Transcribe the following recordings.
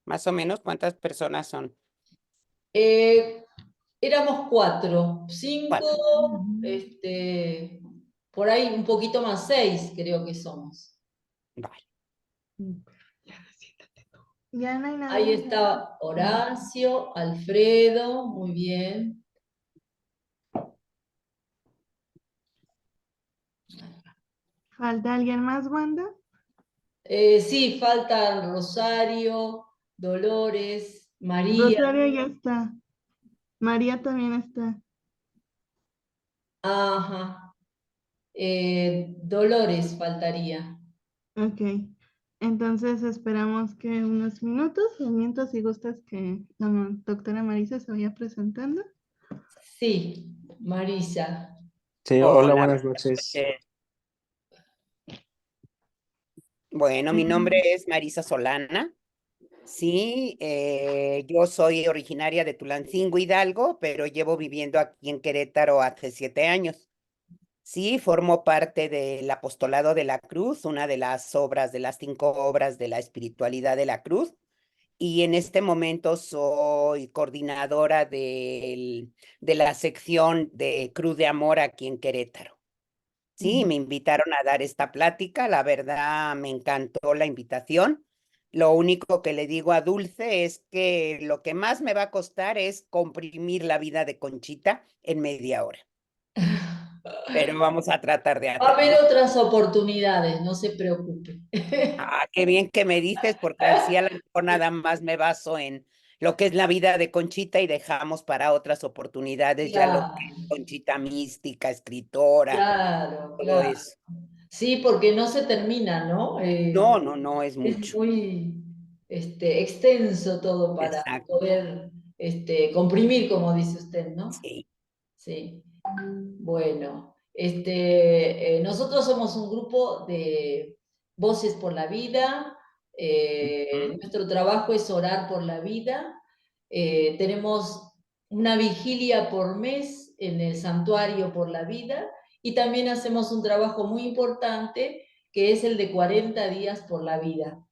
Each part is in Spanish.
Más o menos, ¿cuántas personas son? Eh, Éramos cuatro, Cuatro. cinco, por ahí un poquito más, seis creo que somos. Vale. Ya no hay Ahí nadie. está Horacio, Alfredo, muy bien. ¿Falta alguien más, Wanda? Sí, faltan Rosario, Dolores, María. Rosario ya está. María también está. Ajá. Dolores faltaría. Ok. Entonces esperamos que unos minutos, o mientras si gustas que la doctora Marisa se vaya presentando. Sí, Marisa. Sí, hola, Hola, buenas buenas noches. noches. Bueno, mi nombre es Marisa Solana. Sí, yo soy originaria de Tulancingo, Hidalgo, pero llevo viviendo aquí en Querétaro hace 7 años. Sí, formo parte del Apostolado de la Cruz, una de las obras, de las 5 obras de la espiritualidad de la Cruz. Y en este momento soy coordinadora de la sección de Cruz de Amor aquí en Querétaro. Sí, me invitaron a dar esta plática, la verdad me encantó la invitación. Lo único que le digo a Dulce es que lo que más me va a costar es comprimir la vida de Conchita en media hora, pero vamos a tratar de Va a haber hacerlo. otras oportunidades, no se preocupe. Ah, qué bien que me dices, porque así a lo mejor nada más me baso en lo que es la vida de Conchita y dejamos para otras oportunidades ya lo que es Claro, Conchita mística, escritora, claro, todo claro. eso. Sí, porque no se termina, ¿no? No, no, no es Es mucho. muy extenso todo para Exacto. poder comprimir, como dice usted, ¿no? Sí. Sí. Bueno, nosotros somos un grupo de Voces por la Vida. Ujú. Nuestro trabajo es orar por la vida. Tenemos una vigilia por mes en el Santuario por la Vida y también hacemos un trabajo muy importante que es el de 40 días por la vida.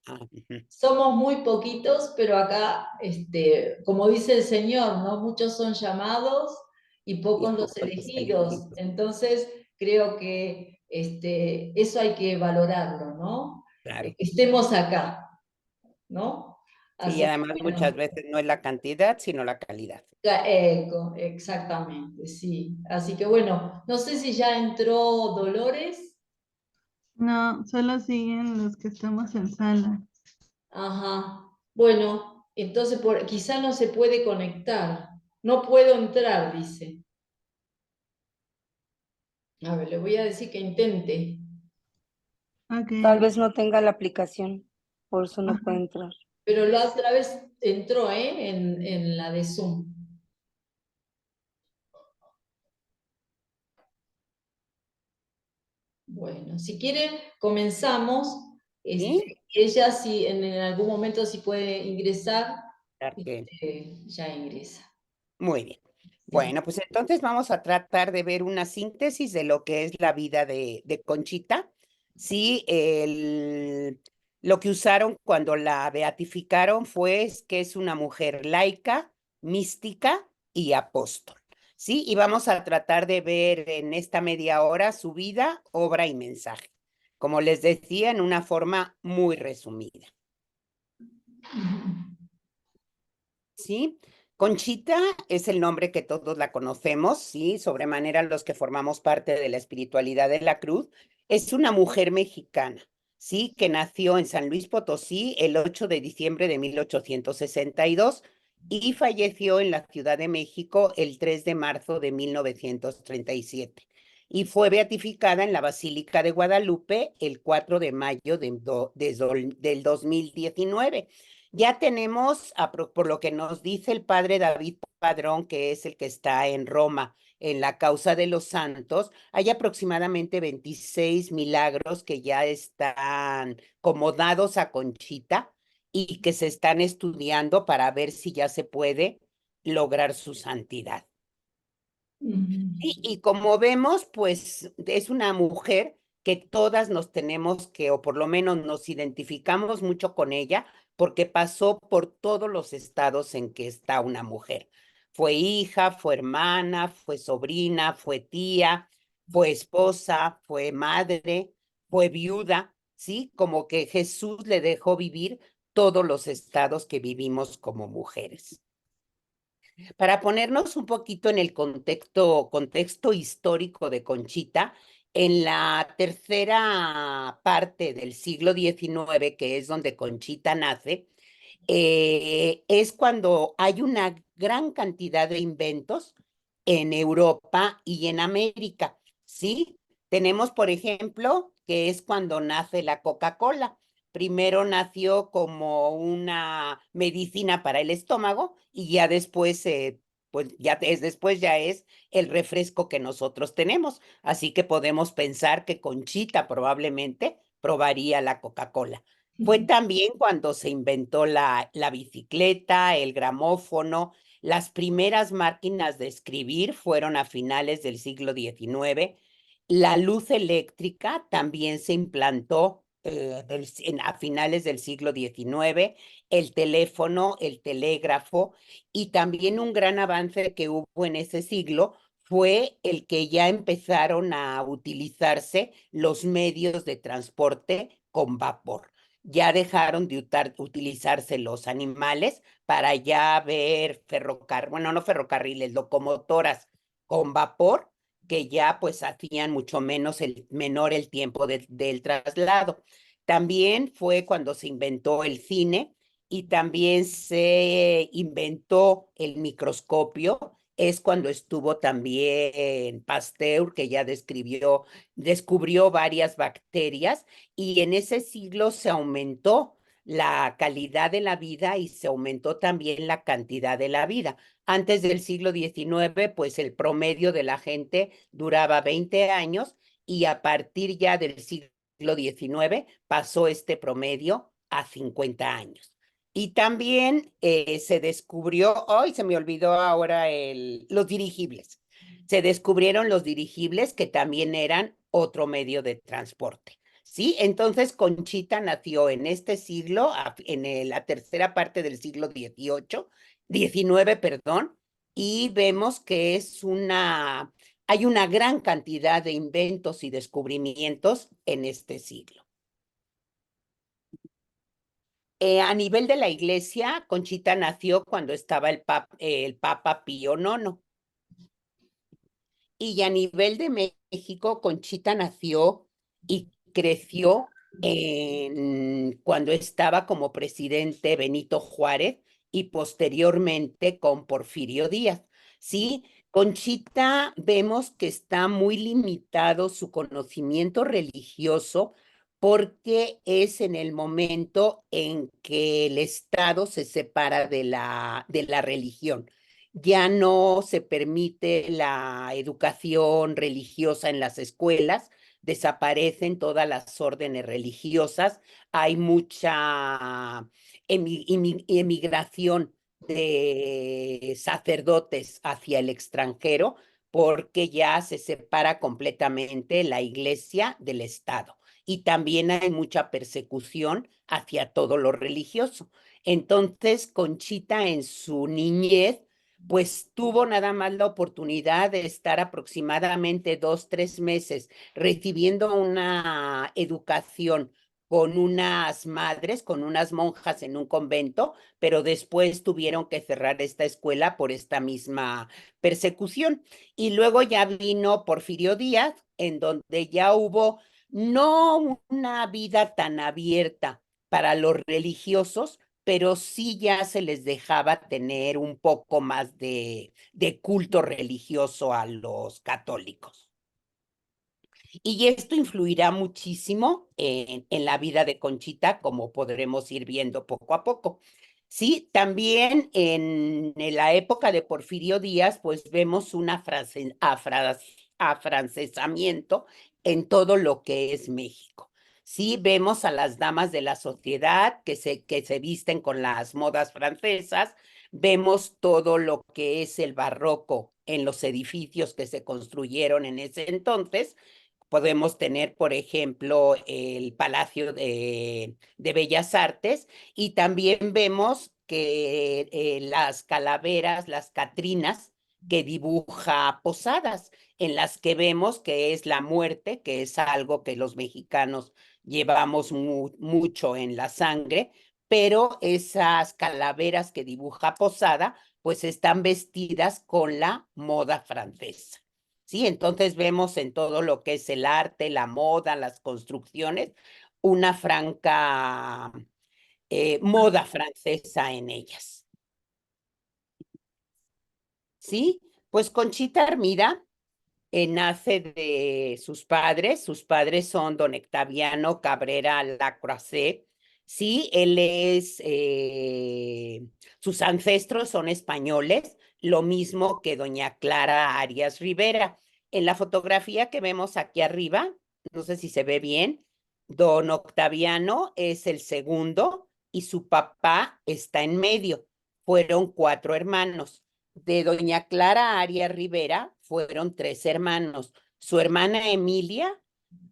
Ah, ujú. Somos muy poquitos, pero acá, como dice el Señor, ¿no? Muchos son llamados y Y pocos los pocos los elegidos. elegidos. Entonces, creo que eso hay que valorarlo, ¿no? Claro. Que estemos acá, ¿no? Sí, y Así además que, muchas bueno, veces no es la cantidad, sino la calidad. exactamente, sí. Así que, bueno, no sé si ya entró Dolores. No, solo siguen los que estamos en sala. Ajá. Bueno, entonces quizá no se puede conectar. No puedo entrar, dice. A ver, le voy a decir que intente. Ok. Tal vez no tenga la aplicación, por eso no puede Ajá. entrar. Pero la otra vez entró, ¿eh? En la de Zoom. Bueno, si quieren, comenzamos. ¿Sí? Ella, si en algún momento si puede ingresar, Claro que ya ingresa. muy bien. Sí. Bueno, pues entonces vamos a tratar de ver una síntesis de lo que es la vida de Conchita. Sí, lo que usaron cuando la beatificaron fue que es una mujer laica, mística y apóstol. Sí, y vamos a tratar de ver en esta media hora su vida, obra y mensaje. Como les decía, en una forma muy resumida. ¿Sí? Conchita es el nombre que todos la conocemos, ¿sí? Sobremanera los que formamos parte de la espiritualidad de la Cruz. Es una mujer mexicana, ¿sí? Que nació en San Luis Potosí el 8 de diciembre de 1862 y falleció en la Ciudad de México el 3 de marzo de 1937. Y fue beatificada en la Basílica de Guadalupe el 4 de mayo del 2019. Ya tenemos, por lo que nos dice el padre David Padrón, que es el que está en Roma en la causa de los santos, hay aproximadamente 26 milagros que ya están como dados a Conchita y que se están estudiando para ver si ya se puede lograr su santidad. Mm. Y como vemos, pues es una mujer que todas nos tenemos que, o por lo menos nos identificamos mucho con ella, porque pasó por todos los estados en que está una mujer. Fue hija, fue hermana, fue sobrina, fue tía, fue esposa, fue madre, fue viuda, ¿sí? Como que Jesús le dejó vivir todos los estados que vivimos como mujeres. Para ponernos un poquito en el contexto histórico de Conchita, en la tercera parte del siglo XIX, que es donde Conchita nace, es cuando hay una gran cantidad de inventos en Europa y en América, ¿sí? Tenemos, por ejemplo, que es cuando nace la Coca-Cola. Primero nació como una medicina para el estómago y ya después, después ya es el refresco que nosotros tenemos. Así que podemos pensar que Conchita probablemente probaría la Coca-Cola. Fue también cuando se inventó la bicicleta, el gramófono. Las primeras máquinas de escribir fueron a finales del siglo XIX. La luz eléctrica también se implantó a finales del siglo XIX, el teléfono, el telégrafo y también un gran avance que hubo en ese siglo fue el que ya empezaron a utilizarse los medios de transporte con vapor. Ya dejaron de utilizarse los animales para ya ver bueno, no ferrocarriles, locomotoras con vapor que ya pues hacían mucho menor el tiempo del traslado. También fue cuando se inventó el cine y también se inventó el microscopio. Es cuando estuvo también Pasteur, que ya descubrió varias bacterias y en ese siglo se aumentó la calidad de la vida y se aumentó también la cantidad de la vida. Antes del siglo XIX, pues el promedio de la gente duraba 20 años y a partir ya del siglo XIX pasó este promedio a 50 años. Y también se descubrió, hoy se me olvidó ahora los dirigibles. Se descubrieron los dirigibles que también eran otro medio de transporte. Sí, entonces Conchita nació en este siglo, la tercera parte del siglo XIX, perdón, y vemos que hay una gran cantidad de inventos y descubrimientos en este siglo. A nivel de la iglesia, Conchita nació cuando estaba el Papa Pío IX. Y a nivel de México, Conchita nació y creció cuando estaba como presidente Benito Juárez y posteriormente con Porfirio Díaz. Sí, Conchita vemos que está muy limitado su conocimiento religioso porque es en el momento en que el Estado se separa de la religión. Ya no se permite la educación religiosa en las escuelas, desaparecen todas las órdenes religiosas, hay mucha emigración de sacerdotes hacia el extranjero porque ya se separa completamente la iglesia del Estado. Y también hay mucha persecución hacia todo lo religioso. Entonces, Conchita en su niñez pues tuvo nada más la oportunidad de estar aproximadamente 2, 3 meses recibiendo una educación con unas madres, con unas monjas en un convento, pero después tuvieron que cerrar esta escuela por esta misma persecución. Y luego ya vino Porfirio Díaz, en donde ya hubo no una vida tan abierta para los religiosos, pero sí ya se les dejaba tener un poco más de culto religioso a los católicos. Y esto influirá muchísimo en la vida de Conchita, como podremos ir viendo poco a poco. Sí, también en la época de Porfirio Díaz, pues vemos un afrancesamiento en todo lo que es México. Sí, vemos a las damas de la sociedad que se visten con las modas francesas, vemos todo lo que es el barroco en los edificios que se construyeron en ese entonces. Podemos tener, por ejemplo, el Palacio de Bellas Artes y también vemos que las calaveras, las catrinas que dibuja Posadas, en las que vemos que es la muerte, que es algo que los mexicanos llevamos mucho en la sangre, pero esas calaveras que dibuja Posada, pues están vestidas con la moda francesa. Sí, entonces vemos en todo lo que es el arte, la moda, las construcciones, una franca moda francesa en ellas. Sí, pues Conchita Armida nace de sus padres son don Octaviano Cabrera Lacroixet, sí, sus ancestros son españoles, lo mismo que doña Clara Arias Rivera. En la fotografía que vemos aquí arriba, no sé si se ve bien, don Octaviano es el segundo y su papá está en medio. Fueron 4 hermanos. De doña Clara Arias Rivera fueron 3 hermanos. Su hermana Emilia,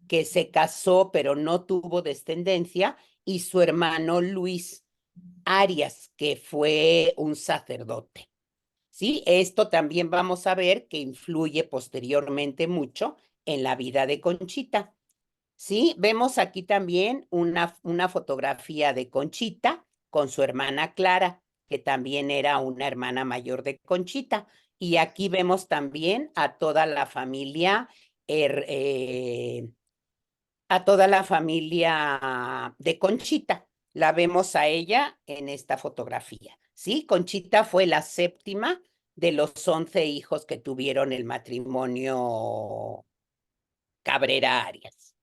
que se casó pero no tuvo descendencia, y su hermano Luis Arias, que fue un sacerdote. ¿Sí? Esto también vamos a ver que influye posteriormente mucho en la vida de Conchita. Sí, vemos aquí también una fotografía de Conchita con su hermana Clara, que también era una hermana mayor de Conchita. Y aquí vemos también a toda la familia de Conchita. La vemos a ella en esta fotografía. Sí, Conchita fue la séptima de los 11 hijos que tuvieron el matrimonio Cabrera Arias.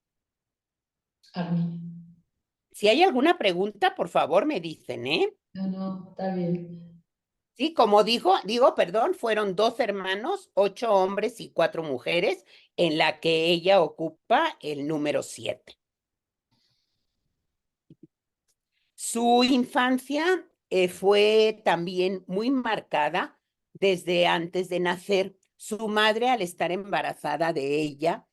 Armin. Si hay alguna pregunta, por favor, me dicen, ¿eh? No, no, está bien. Sí, como digo, perdón, fueron 2 hermanos, 8 hombres y 4 mujeres, en la que ella ocupa el número 7. Su infancia fue también muy marcada desde antes de nacer. Su madre, al estar embarazada de ella,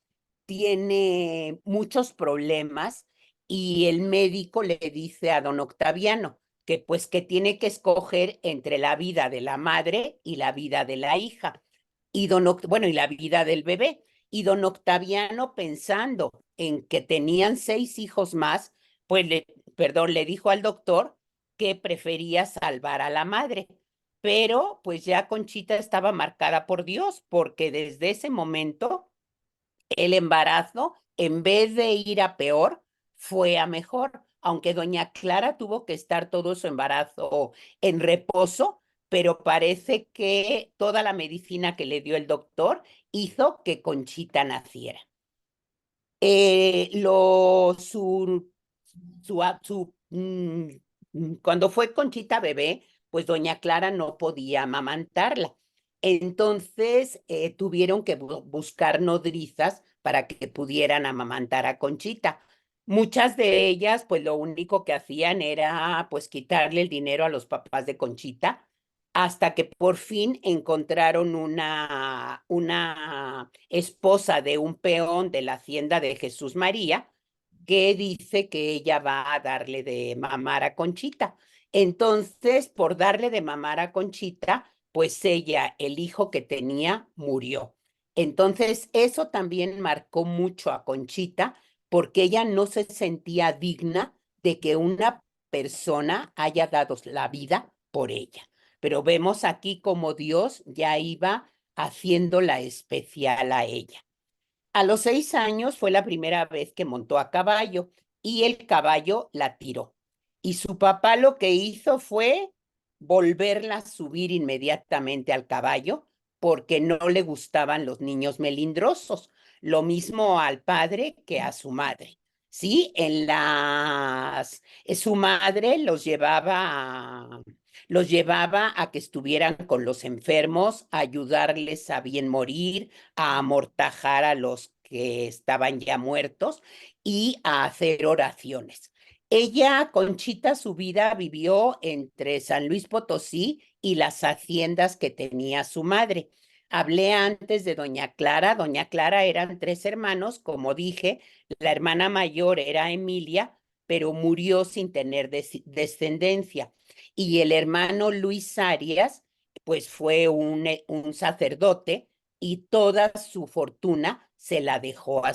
tiene muchos problemas y el médico le dice a don Octaviano que pues que tiene que escoger entre la vida de la madre y la vida de la hija y bueno, y la vida del bebé. Y don Octaviano, pensando en que tenían 6 hijos más, pues perdón, le dijo al doctor que prefería salvar a la madre. Pero pues ya Conchita estaba marcada por Dios, porque desde ese momento el embarazo, en vez de ir a peor, fue a mejor, aunque doña Clara tuvo que estar todo su embarazo en reposo, pero parece que toda la medicina que le dio el doctor hizo que Conchita naciera. Eh, lo, su, Cuando fue Conchita bebé, pues doña Clara no podía amamantarla. Entonces tuvieron que buscar nodrizas para que pudieran amamantar a Conchita. Muchas de ellas, pues lo único que hacían era pues quitarle el dinero a los papás de Conchita, hasta que por fin encontraron una esposa de un peón de la hacienda de Jesús María, que dice que ella va a darle de mamar a Conchita. Entonces, por darle de mamar a Conchita, pues ella, el hijo que tenía, murió. Entonces, eso también marcó mucho a Conchita porque ella no se sentía digna de que una persona haya dado la vida por ella. Pero vemos aquí como Dios ya iba haciéndola especial a ella. A los 6 años fue la primera vez que montó a caballo y el caballo la tiró. Y su papá lo que hizo fue volverla a subir inmediatamente al caballo porque no le gustaban los niños melindrosos. Lo mismo al padre que a su madre. Sí, su madre los llevaba a que estuvieran con los enfermos, a ayudarles a bien morir, a amortajar a los que estaban ya muertos y a hacer oraciones. Ella, Conchita, su vida vivió entre San Luis Potosí y las haciendas que tenía su madre. Hablé antes de Doña Clara. Doña Clara eran tres hermanos, como dije, la hermana mayor era Emilia, pero murió sin tener descendencia. Y el hermano Luis Arias, pues fue un sacerdote y toda su fortuna se la dejó a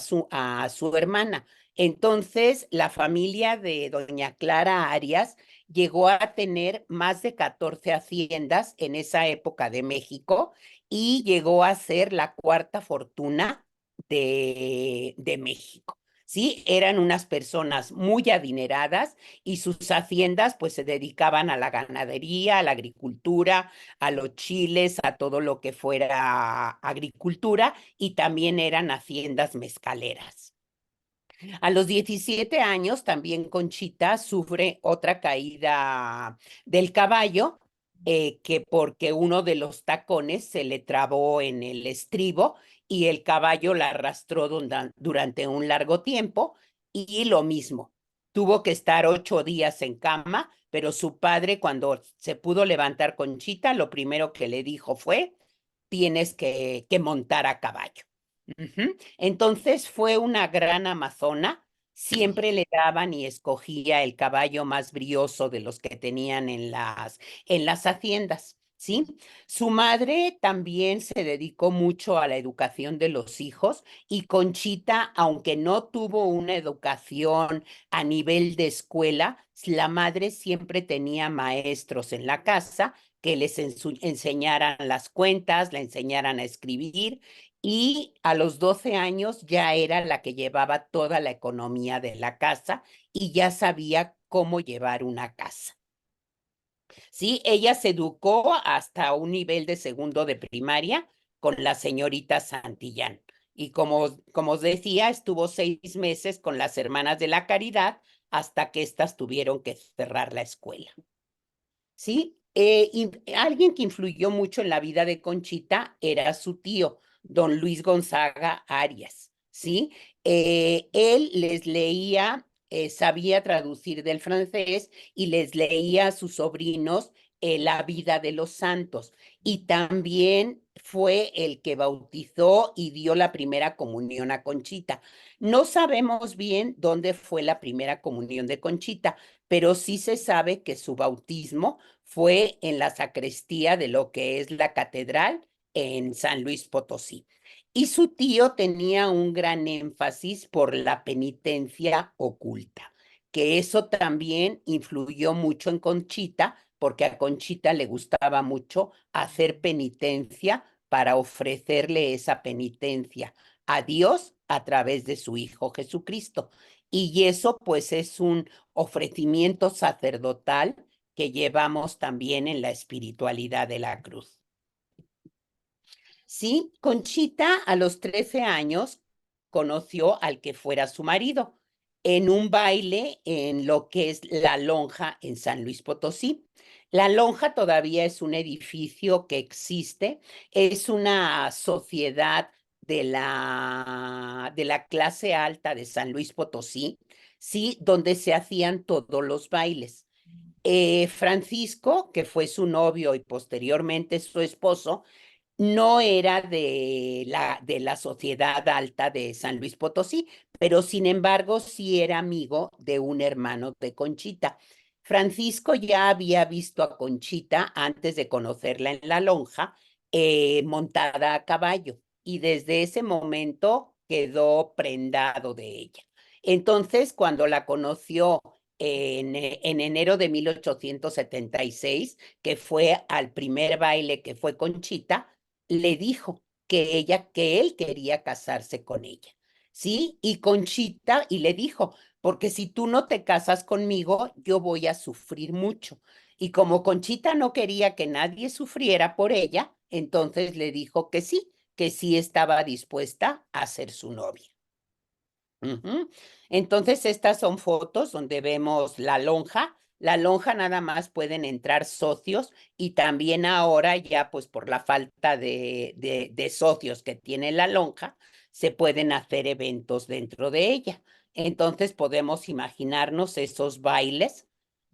su hermana. Entonces, la familia de doña Clara Arias llegó a tener más de 14 haciendas en esa época de México y llegó a ser la cuarta fortuna de México. Sí, eran unas personas muy adineradas y sus haciendas pues se dedicaban a la ganadería, a la agricultura, a los chiles, a todo lo que fuera agricultura y también eran haciendas mezcaleras. A los 17 años también Conchita sufre otra caída del caballo, que porque uno de los tacones se le trabó en el estribo y el caballo la arrastró durante un largo tiempo y lo mismo, tuvo que estar 8 días en cama, pero su padre cuando se pudo levantar Conchita, lo primero que le dijo fue, tienes que montar a caballo. Ujú. Entonces fue una gran amazona, siempre le daban y escogía el caballo más brioso de los que tenían en las haciendas, ¿sí? Su madre también se dedicó mucho a la educación de los hijos y Conchita, aunque no tuvo una educación a nivel de escuela, la madre siempre tenía maestros en la casa que les enseñaran las cuentas, le enseñaran a escribir y a los 12 años ya era la que llevaba toda la economía de la casa y ya sabía cómo llevar una casa. Sí, ella se educó hasta un nivel de segundo de primaria con la señorita Santillán. Y como os decía, estuvo 6 meses con las hermanas de la Caridad hasta que éstas tuvieron que cerrar la escuela. ¿Sí? Y alguien que influyó mucho en la vida de Conchita era su tío, don Luis Gonzaga Arias, ¿sí? Él les leía, sabía traducir del francés y les leía a sus sobrinos la vida de los santos. Y también fue el que bautizó y dio la primera comunión a Conchita. No sabemos bien dónde fue la primera comunión de Conchita, pero sí se sabe que su bautismo fue en la sacristía de lo que es la catedral en San Luis Potosí. Y su tío tenía un gran énfasis por la penitencia oculta, que eso también influyó mucho en Conchita, porque a Conchita le gustaba mucho hacer penitencia para ofrecerle esa penitencia a Dios a través de su Hijo Jesucristo. Y eso pues es un ofrecimiento sacerdotal que llevamos también en la espiritualidad de la cruz. Sí, Conchita a los 13 años conoció al que fuera su marido en un baile en lo que es La Lonja en San Luis Potosí. La Lonja todavía es un edificio que existe, es una sociedad de la clase alta de San Luis Potosí, sí, donde se hacían todos los bailes. Francisco, que fue su novio y posteriormente su esposo, no era de la sociedad alta de San Luis Potosí, pero sin embargo sí era amigo de un hermano de Conchita. Francisco ya había visto a Conchita antes de conocerla en la lonja, montada a caballo, y desde ese momento quedó prendado de ella. Entonces, cuando la conoció en enero de 1876, que fue al primer baile que fue Conchita, le dijo que él quería casarse con ella, ¿sí? Y Conchita, y le dijo, porque si tú no te casas conmigo, yo voy a sufrir mucho. Y como Conchita no quería que nadie sufriera por ella, entonces le dijo que sí estaba dispuesta a ser su novia. Ujú. Entonces, estas son fotos donde vemos la lonja. La lonja nada más pueden entrar socios y también ahora ya pues por la falta de socios que tiene la lonja, se pueden hacer eventos dentro de ella. Entonces podemos imaginarnos esos bailes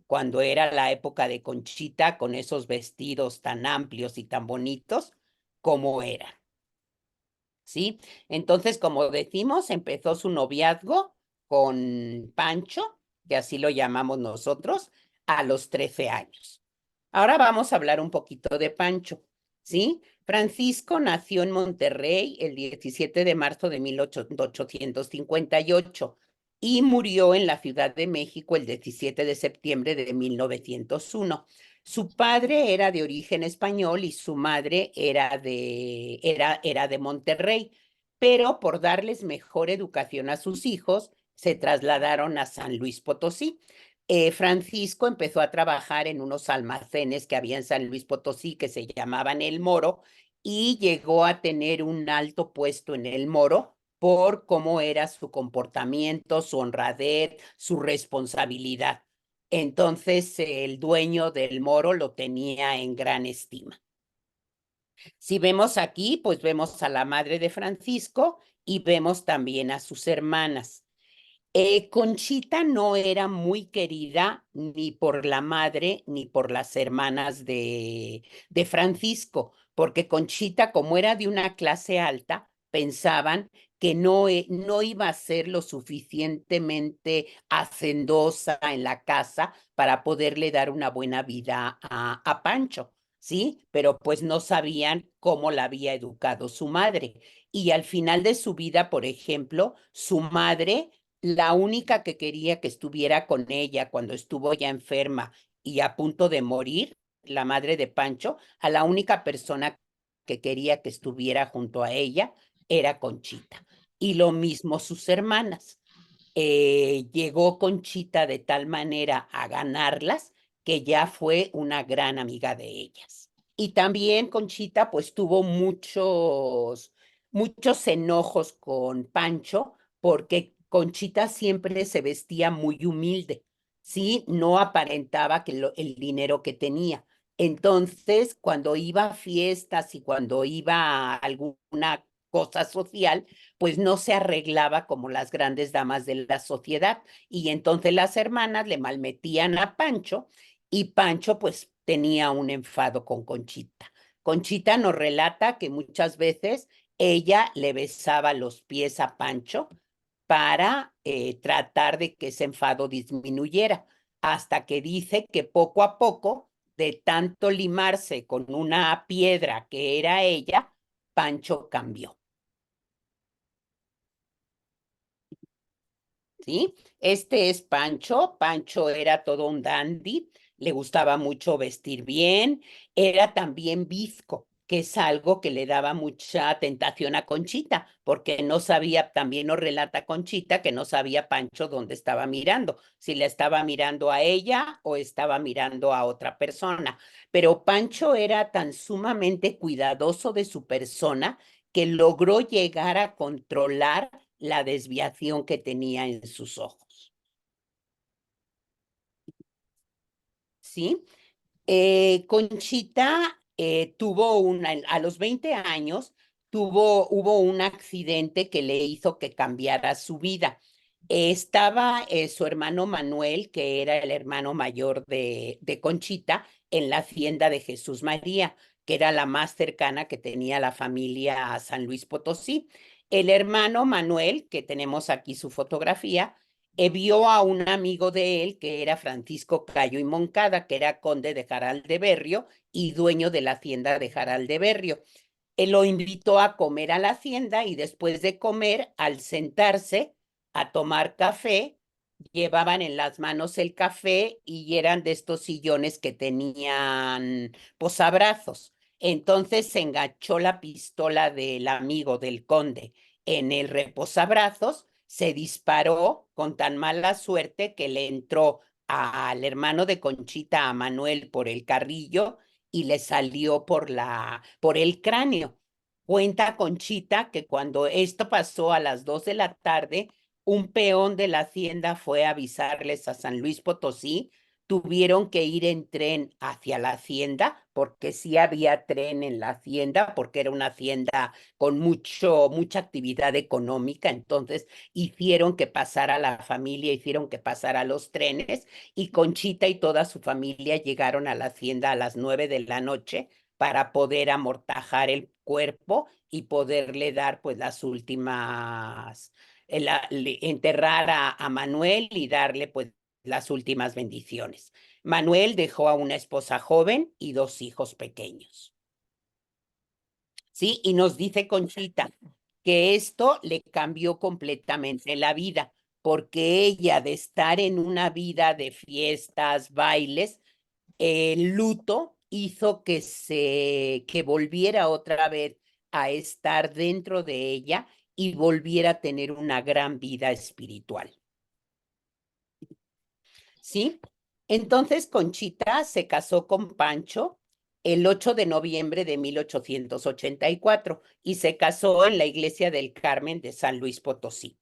cuando era la época de Conchita con esos vestidos tan amplios y tan bonitos, como era. ¿Sí? Entonces, como decimos, empezó su noviazgo con Pancho, que así lo llamamos nosotros, a los 13 años. Ahora vamos a hablar un poquito de Pancho, ¿sí? Francisco nació en Monterrey el 17 de marzo de 1858 y murió en la Ciudad de México el 17 de septiembre de 1901. Su padre era de origen español y su madre era de Monterrey, pero por darles mejor educación a sus hijos, se trasladaron a San Luis Potosí. Francisco empezó a trabajar en unos almacenes que había en San Luis Potosí que se llamaban El Moro y llegó a tener un alto puesto en El Moro por cómo era su comportamiento, su honradez, su responsabilidad. Entonces, el dueño del Moro lo tenía en gran estima. Si vemos aquí, pues vemos a la madre de Francisco y vemos también a sus hermanas. Conchita no era muy querida ni por la madre ni por las hermanas de Francisco, porque Conchita, como era de una clase alta, pensaban que no iba a ser lo suficientemente hacendosa en la casa para poderle dar una buena vida a Pancho, ¿sí? Pero pues no sabían cómo la había educado su madre. Y al final de su vida, por ejemplo, su madre, la única que quería que estuviera con ella cuando estuvo ya enferma y a punto de morir, la madre de Pancho, a la única persona que quería que estuviera junto a ella era Conchita. Y lo mismo sus hermanas. Llegó Conchita de tal manera a ganarlas que ya fue una gran amiga de ellas. Y también Conchita pues tuvo muchos enojos con Pancho porque Conchita siempre se vestía muy humilde, ¿sí? No aparentaba el dinero que tenía. Entonces, cuando iba a fiestas y cuando iba a alguna cosa social, pues no se arreglaba como las grandes damas de la sociedad. Y entonces las hermanas le malmetían a Pancho y Pancho pues tenía un enfado con Conchita. Conchita nos relata que muchas veces ella le besaba los pies a Pancho para tratar de que ese enfado disminuyera, hasta que dice que poco a poco, de tanto limarse con una piedra que era ella, Pancho cambió. ¿Sí? Este es Pancho. Pancho era todo un dandy, le gustaba mucho vestir bien, era también bizco, que es algo que le daba mucha tentación a Conchita, porque no sabía, también nos relata Conchita que no sabía Pancho dónde estaba mirando, si le estaba mirando a ella o estaba mirando a otra persona. Pero Pancho era tan sumamente cuidadoso de su persona que logró llegar a controlar la desviación que tenía en sus ojos. ¿Sí? Conchita a los 20 años, hubo un accidente que le hizo que cambiara su vida. Estaba su hermano Manuel, que era el hermano mayor de Conchita, en la hacienda de Jesús María, que era la más cercana que tenía la familia a San Luis Potosí. El hermano Manuel, que tenemos aquí su fotografía, vio a un amigo de él que era Francisco Cayo y Moncada, que era conde de Jaral de Berrio y dueño de la hacienda de Jaral de Berrio. Él lo invitó a comer a la hacienda y después de comer, al sentarse a tomar café, llevaban en las manos el café y eran de estos sillones que tenían posabrazos. Entonces se enganchó la pistola del amigo del conde en el reposabrazos, se disparó con tan mala suerte que le entró al hermano de Conchita, a Manuel, por el carrillo y le salió por el cráneo. Cuenta Conchita que cuando esto pasó a las 2 de la tarde, un peón de la hacienda fue a avisarles a San Luis Potosí tuvieron que ir en tren hacia la hacienda, porque sí había tren en la hacienda, porque era una hacienda con mucha actividad económica, entonces hicieron que pasara la familia, hicieron que pasara los trenes, y Conchita y toda su familia llegaron a la hacienda a las 9 de la noche para poder amortajar el cuerpo y poderle dar pues las últimas, enterrar a Manuel y darle pues las últimas bendiciones. Manuel dejó a una esposa joven y 2 hijos pequeños. ¿Sí? Y nos dice Conchita que esto le cambió completamente la vida, porque ella de estar en una vida de fiestas, bailes, el luto hizo que volviera otra vez a estar dentro de ella y volviera a tener una gran vida espiritual. ¿Sí? Entonces Conchita se casó con Pancho el 8 de noviembre de 1884 y se casó en la iglesia del Carmen de San Luis Potosí.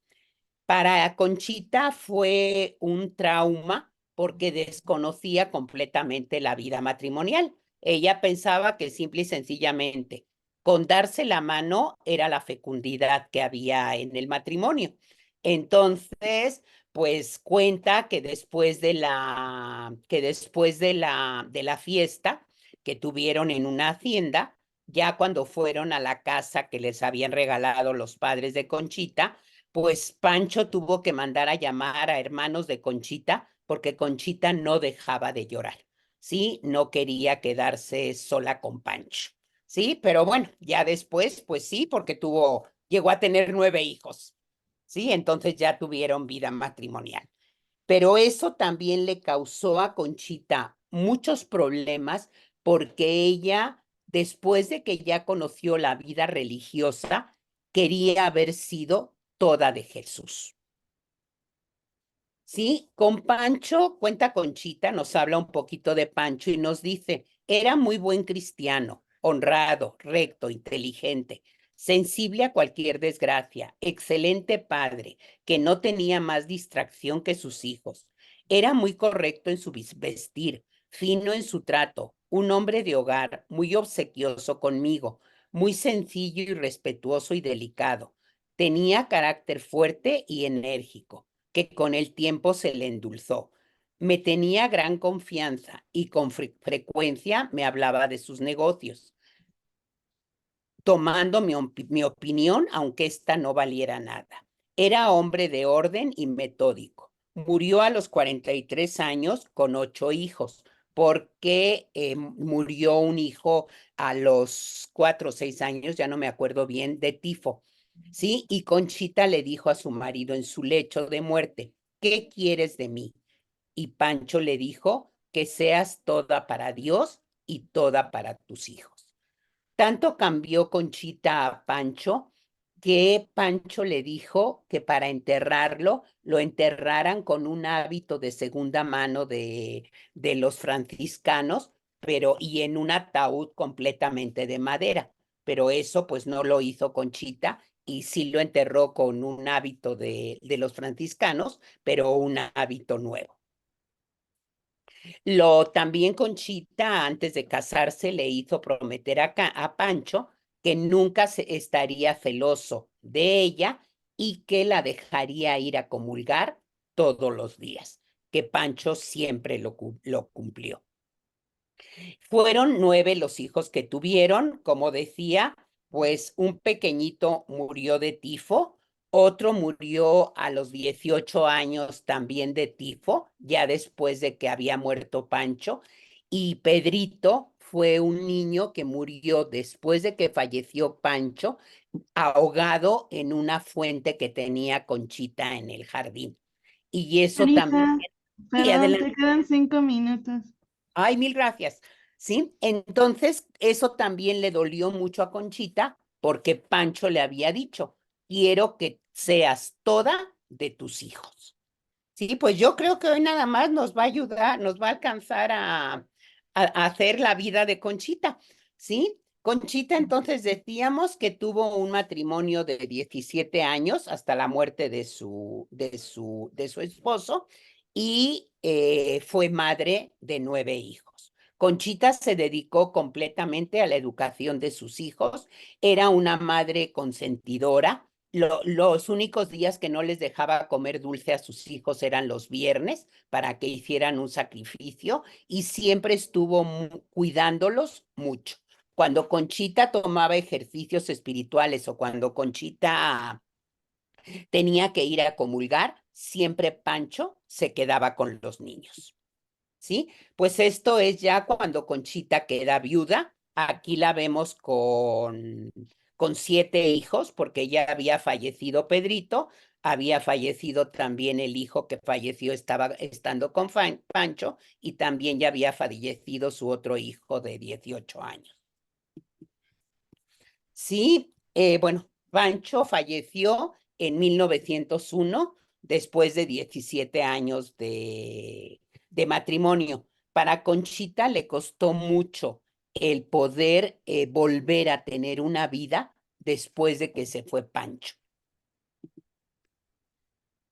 Para Conchita fue un trauma porque desconocía completamente la vida matrimonial. Ella pensaba que simple y sencillamente con darse la mano era la fecundidad que había en el matrimonio. Entonces, pues cuenta que después de la fiesta que tuvieron en una hacienda, ya cuando fueron a la casa que les habían regalado los padres de Conchita, pues Pancho tuvo que mandar a llamar a hermanos de Conchita porque Conchita no dejaba de llorar, ¿sí? No quería quedarse sola con Pancho, ¿sí? Pero bueno, ya después, pues sí, porque llegó a tener 9 hijos, ¿sí? Entonces ya tuvieron vida matrimonial. Pero eso también le causó a Conchita muchos problemas porque ella, después de que ya conoció la vida religiosa, quería haber sido toda de Jesús. Sí, con Pancho, cuenta Conchita, nos habla un poquito de Pancho y nos dice, era muy buen cristiano, honrado, recto, inteligente, sensible a cualquier desgracia, excelente padre, que no tenía más distracción que sus hijos. Era muy correcto en su vestir, fino en su trato, un hombre de hogar, muy obsequioso conmigo, muy sencillo y respetuoso y delicado. Tenía carácter fuerte y enérgico que con el tiempo se le endulzó. Me tenía gran confianza y con frecuencia me hablaba de sus negocios, tomando mi opinión, aunque ésta no valiera nada. Era hombre de orden y metódico. Murió a los 43 años con 8 hijos, porque murió un hijo a los 4 o 6 años, ya no me acuerdo bien, de tifo. ¿Sí? Y Conchita le dijo a su marido en su lecho de muerte, ¿qué quieres de mí? Y Pancho le dijo, que seas toda para Dios y toda para tus hijos. Tanto cambió Conchita a Pancho que Pancho le dijo que para enterrarlo lo enterraran con un hábito de segunda mano de los franciscanos, pero y en un ataúd completamente de madera. Pero eso pues no lo hizo Conchita y sí lo enterró con un hábito de los franciscanos, pero un hábito nuevo. También Conchita, antes de casarse, le hizo prometer a Pancho que nunca estaría celoso de ella y que la dejaría ir a comulgar todos los días, que Pancho siempre lo cumplió. Fueron 9 los hijos que tuvieron, como decía, pues un pequeñito murió de tifo, otro murió a los 18 años también de tifo, ya después de que había muerto Pancho, y Pedrito fue un niño que murió después de que falleció Pancho, ahogado en una fuente que tenía Conchita en el jardín. Y eso también, Marisa, sí, perdón, adelante. te quedan 5 minutos. Ay, mil gracias. ¿Sí? Entonces, eso también le dolió mucho a Conchita porque Pancho le había dicho, quiero que seas toda de tus hijos. Sí, pues yo creo que hoy nada más nos va a ayudar, nos va a alcanzar a hacer la vida de Conchita. ¿Sí? Conchita, entonces decíamos que tuvo un matrimonio de 17 años hasta la muerte de su esposo y fue madre de 9 hijos. Conchita se dedicó completamente a la educación de sus hijos, era una madre consentidora. Los únicos días que no les dejaba comer dulce a sus hijos eran los viernes para que hicieran un sacrificio y siempre estuvo cuidándolos mucho. Cuando Conchita tomaba ejercicios espirituales o cuando Conchita tenía que ir a comulgar, siempre Pancho se quedaba con los niños. ¿Sí? Pues esto es ya cuando Conchita queda viuda. Aquí la vemos con 7 hijos, porque ya había fallecido Pedrito, había fallecido también el hijo que falleció estando con Pancho, y también ya había fallecido su otro hijo de 18 años. Sí, bueno, Pancho falleció en 1901 después de 17 años de matrimonio. Para Conchita le costó mucho el poder volver a tener una vida después de que se fue Pancho.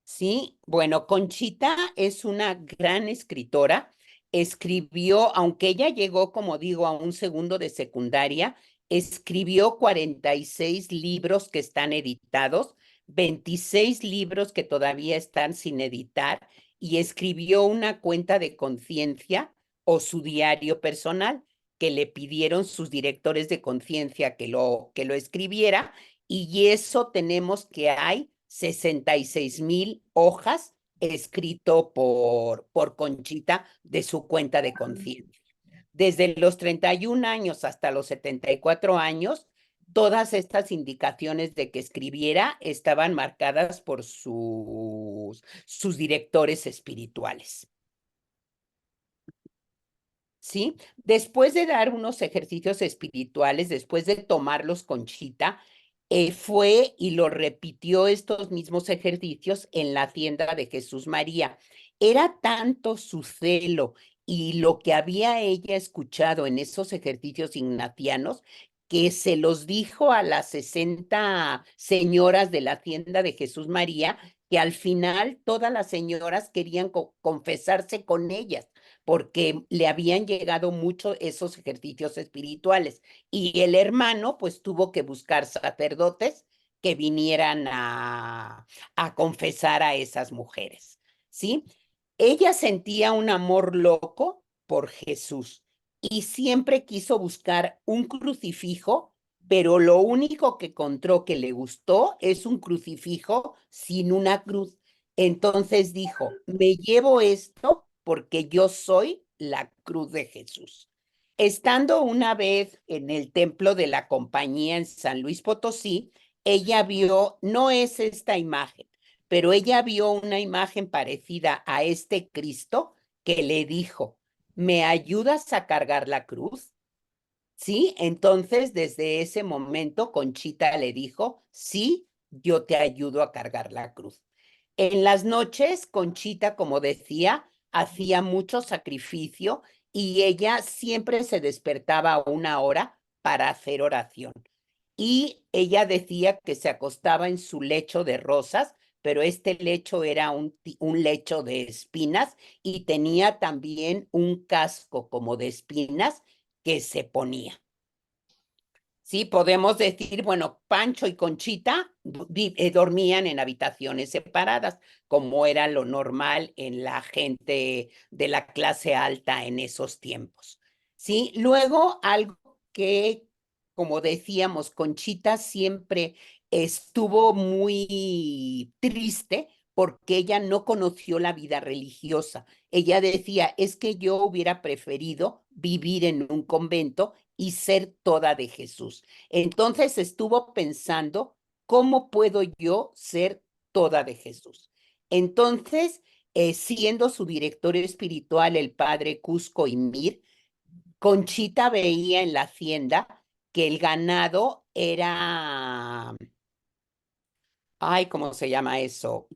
Sí, bueno, Conchita es una gran escritora. Escribió, aunque ella llegó, como digo, a un segundo de secundaria, escribió 46 libros que están editados, 26 libros que todavía están sin editar, y escribió una cuenta de conciencia o su diario personal que le pidieron sus directores de conciencia que lo escribiera, y eso tenemos que hay 66,000 hojas escrito por Conchita de su cuenta de conciencia. Desde los 31 años hasta los 74 años, todas estas indicaciones de que escribiera estaban marcadas por sus directores espirituales. ¿Sí? Después de dar unos ejercicios espirituales, después de tomarlos Conchita, fue y lo repitió estos mismos ejercicios en la hacienda de Jesús María. Era tanto su celo y lo que había ella escuchado en esos ejercicios ignacianos que se los dijo a las 60 señoras de la hacienda de Jesús María, que al final todas las señoras querían confesarse con ellas porque le habían llegado mucho esos ejercicios espirituales. Y el hermano pues tuvo que buscar sacerdotes que vinieran a confesar a esas mujeres, ¿sí? Ella sentía un amor loco por Jesús y siempre quiso buscar un crucifijo, pero lo único que encontró que le gustó es un crucifijo sin una cruz. Entonces dijo, me llevo esto porque yo soy la cruz de Jesús. Estando una vez en el templo de la compañía en San Luis Potosí, ella vio, no es esta imagen, pero ella vio una imagen parecida a este Cristo que le dijo, ¿me ayudas a cargar la cruz? Sí, entonces desde ese momento Conchita le dijo, sí, yo te ayudo a cargar la cruz. En las noches, Conchita, como decía, hacía mucho sacrificio y ella siempre se despertaba a una hora para hacer oración. Y ella decía que se acostaba en su lecho de rosas, pero este lecho era un lecho de espinas y tenía también un casco como de espinas que se ponía. Sí, podemos decir, bueno, Pancho y Conchita dormían en habitaciones separadas, como era lo normal en la gente de la clase alta en esos tiempos. Sí, luego algo que, como decíamos, Conchita siempre estuvo muy triste porque ella no conoció la vida religiosa. Ella decía, es que yo hubiera preferido vivir en un convento y ser toda de Jesús. Entonces estuvo pensando, ¿cómo puedo yo ser toda de Jesús? Entonces, siendo su director espiritual el padre Cusco y Mir, Conchita veía en la hacienda que el ganado era, ay, ¿cómo se llama eso?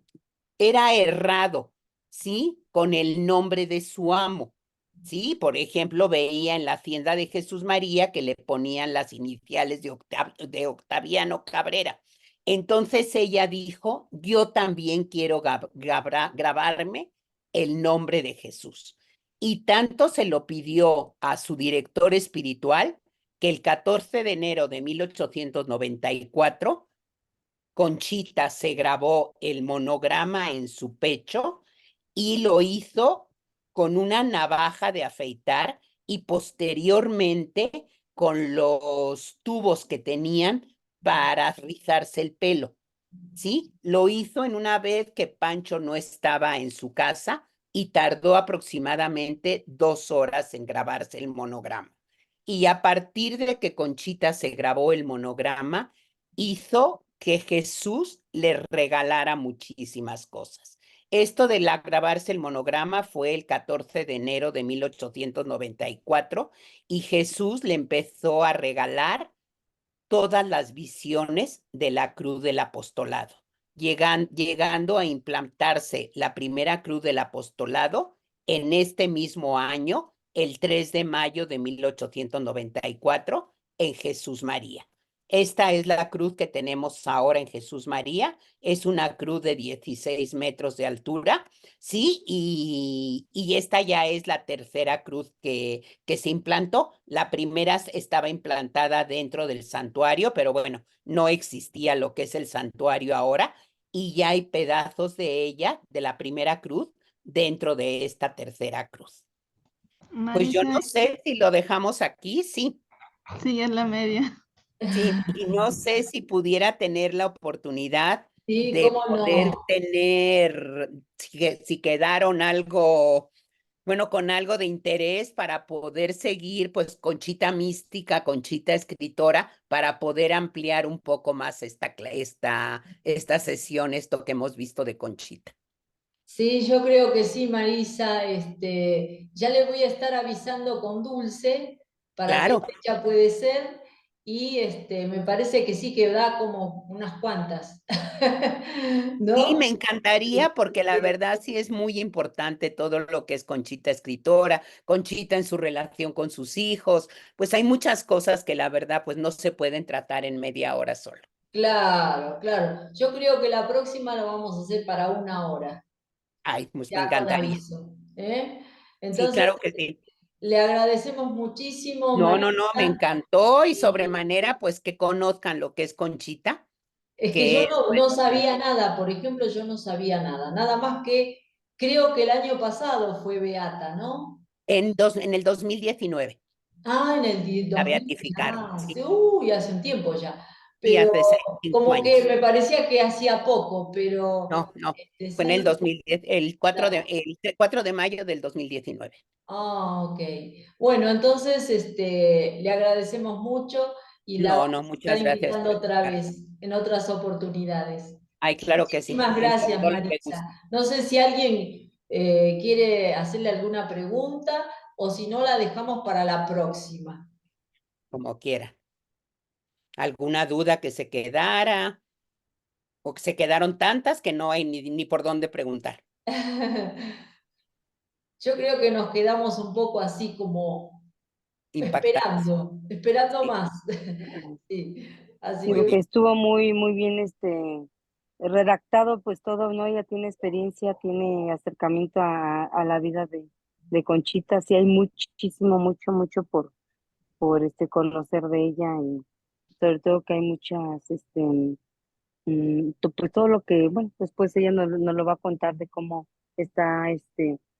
Era errado, ¿sí? Con el nombre de su amo, ¿sí? Por ejemplo, veía en la hacienda de Jesús María que le ponían las iniciales de Octaviano Cabrera. Entonces ella dijo, yo también quiero grabarme el nombre de Jesús. Y tanto se lo pidió a su director espiritual que el 14 de enero de 1894, Conchita se grabó el monograma en su pecho y lo hizo con una navaja de afeitar y posteriormente con los tubos que tenían para rizarse el pelo. ¿Sí? Lo hizo en una vez que Pancho no estaba en su casa y tardó aproximadamente 2 horas en grabarse el monograma. Y a partir de que Conchita se grabó el monograma, hizo que Jesús le regalara muchísimas cosas. Esto de grabarse el monograma fue el 14 de enero de 1894 y Jesús le empezó a regalar todas las visiones de la cruz del apostolado, llegando a implantarse la primera cruz del apostolado en este mismo año, el 3 de mayo de 1894, en Jesús María. Esta es la cruz que tenemos ahora en Jesús María. Es una cruz de 16 metros de altura, ¿sí? Y esta ya es la tercera cruz que se implantó. La primera estaba implantada dentro del santuario, pero bueno, no existía lo que es el santuario ahora, y ya hay pedazos de ella, de la primera cruz, dentro de esta tercera cruz. Pues yo Marisa, no sé si lo dejamos aquí, sí. sí, es la media. Sí, y no sé si pudiera tener la oportunidad Sí, de cómo no. poder tener, si quedaron algo, bueno, con algo de interés para poder seguir, pues, Conchita Mística, Conchita Escritora, para poder ampliar un poco más esta sesión, esto que hemos visto de Conchita. Sí, yo creo que sí, Marisa. Ya le voy a estar avisando con Dulce para qué Claro, fecha puede ser. Y me parece que sí que da como unas cuantas. sí, ¿No? me encantaría porque la verdad sí es muy importante todo lo que es Conchita escritora, Conchita en su relación con sus hijos, pues hay muchas cosas que la verdad pues no se pueden tratar en media hora solo. Claro, claro. Yo creo que la próxima lo vamos a hacer para 1 hora, Ay, pues me ya con encantaría. aviso. ¿Eh? Sí, Entonces, claro que sí. le agradecemos muchísimo, No, no, no, me Marisa. encantó y Y sobremanera pues que conozcan lo que es Conchita, es que que yo es no sabía nada, por ejemplo, yo no sabía nada. Nada más que creo que el año pasado fue Beata, ¿no? en el 2019 Ah, en el la 2000, beatificaron, ya, sí, sí, uy, hace un tiempo ya. y Pero hace cinco como que años. me parecía que hacía poco, pero No, no, fue en el 6. 2010, el 4 de mayo del 2019. Ah, ok. Bueno, entonces le agradecemos mucho y la No, vamos no, a estar muchas gracias invitando por otra escuchar. vez en otras oportunidades. Ay, claro que sí, Muchísimas en gracias, todo lo que Marisa. guste, No sé si alguien quiere hacerle alguna pregunta o si no, la dejamos para la próxima. como quiera. ¿Alguna duda que se quedara o que se quedaron tantas que no hay ni por dónde preguntar? Yo creo que nos quedamos un poco así como Impactadas. esperando Sí. más. Sí, así que Digo que estuvo muy, muy bien redactado, pues todo, ¿no? Ella tiene experiencia, tiene acercamiento a la vida de Conchita, sí hay muchísimo, mucho, mucho por conocer de ella y sobre todo que hay muchas, pues todo lo que, bueno, después ella nos lo va a contar de cómo está,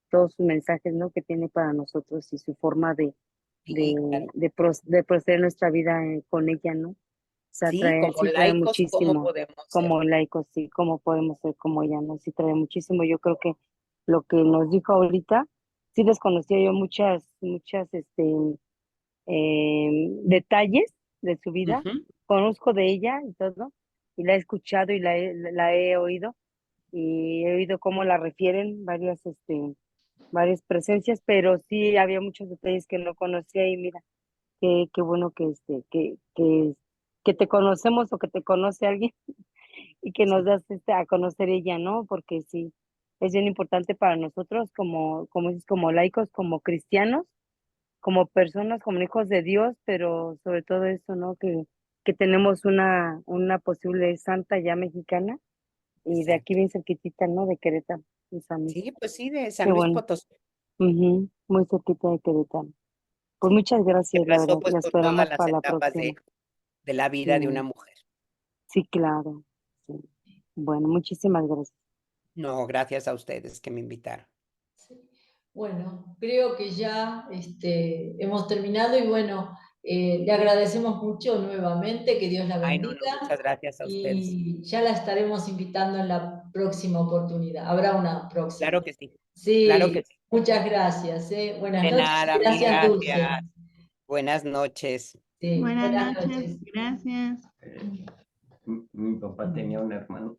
todos sus mensajes, ¿no? Que tiene para nosotros y su forma Sí, claro. de proceder nuestra vida con ella, ¿no? O sea, Sí, como sí trae laicos, ¿cómo muchísimo, podemos ser? como laicos, sí, cómo podemos ser como ella, ¿no? Sí trae muchísimo. Yo creo que lo que nos dijo ahorita, sí desconocía yo muchas, detalles de su vida. Ujú. Conozco de ella y todo, y la he escuchado y la he oído, y he oído cómo la refieren varias presencias, pero sí había muchos detalles que no conocía y mira, qué bueno que te conocemos o que te conoce alguien y que nos Sí, das a conocer ella, ¿no? Porque sí, es bien importante para nosotros como dices, como laicos, como cristianos, como personas, como hijos de Dios, pero sobre todo eso, ¿no? Que tenemos una posible santa ya mexicana y de aquí exacto. bien cerquitita, ¿no? De Querétaro. de San Luis. Sí, pues sí, de San Qué Luis bueno. Potosí. Ujú, muy cerquita de Querétaro. Pues Sí, muchas que gracias, la pasó verdad. pues La por todas esperamos las para la etapas próxima. de la Sí, vida de una mujer. sí, claro. Sí. Bueno, muchísimas gracias. No, gracias a ustedes que me invitaron. Sí. Bueno, creo que ya hemos terminado y bueno, le agradecemos mucho nuevamente, que Dios la Ay, no, bendiga muchas gracias a ustedes. y ya la estaremos invitando en la próxima oportunidad. Habrá una próxima. Claro que sí, claro que Sí, sí. muchas gracias. Buenas De noches nada, y mil gracias, Dulce. gracias. Buenas noches. Sí, Buenas buenas noches, noches. gracias. Mi papá tenía un hermano